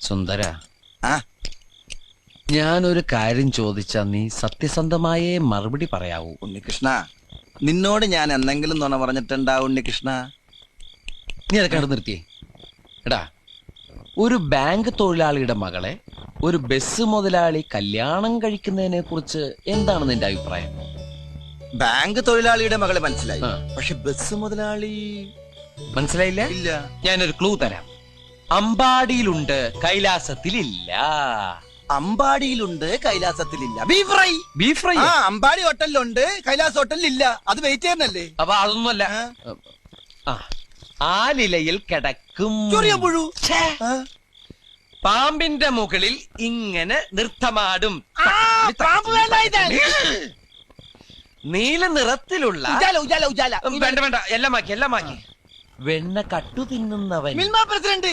സുന്ദര, ആ ഞാനൊരു കാര്യം ചോദിച്ചാ നീ സത്യസന്ധമായേ മറുപടി പറയാവൂ. ഉണ്ണികൃഷ്ണ, നിന്നോട് ഞാൻ എന്തെങ്കിലും നുണ പറഞ്ഞിട്ടുണ്ടാ ഉണ്ണികൃഷ്ണ? നീ അതൊക്കെ അവിടെ നിർത്തിയേ. എടാ, ഒരു ബാങ്ക് തൊഴിലാളിയുടെ മകളെ ഒരു ബസ് മുതലാളി കല്യാണം കഴിക്കുന്നതിനെ കുറിച്ച് എന്താണ് നിന്റെ അഭിപ്രായം? ബാങ്ക് തൊഴിലാളിയുടെ മകളെ മനസ്സിലായി, ആ. പക്ഷെ ബസ് മുതലാളി മനസ്സിലായില്ല? ഇല്ല. ഞാനൊരു ക്ലൂ തരാം. അമ്പാടിയിലുണ്ട്, കൈലാസത്തിലില്ല. അമ്പാടിയിലുണ്ട്, കൈലാസത്തിലില്ല. Beef fry. Beef fry. ആ, അമ്പാടി ഹോട്ടലിലുണ്ട്, കൈലാസ് ഹോട്ടലിലില്ല. അത് വെയിറ്റ് ചെയ്യുന്നല്ലേ? അപ്പൊ അതൊന്നുമല്ല. ആ, ആലിലയിൽ കിടക്കും ചൊറിയാൻ പുഴു. ഛേ, പാമ്പിന്റെ മുകളിൽ ഇങ്ങനെ നൃത്തമാടും. നീല നിറത്തിലുള്ള ഉജാല ഉജാല ഉജാല. വേണ്ട വേണ്ട, എല്ലാം മാക്കി. വെണ്ണ കട്ടു തിന്നുന്നവൻ. മിൽമ പ്രസിഡന്റ്.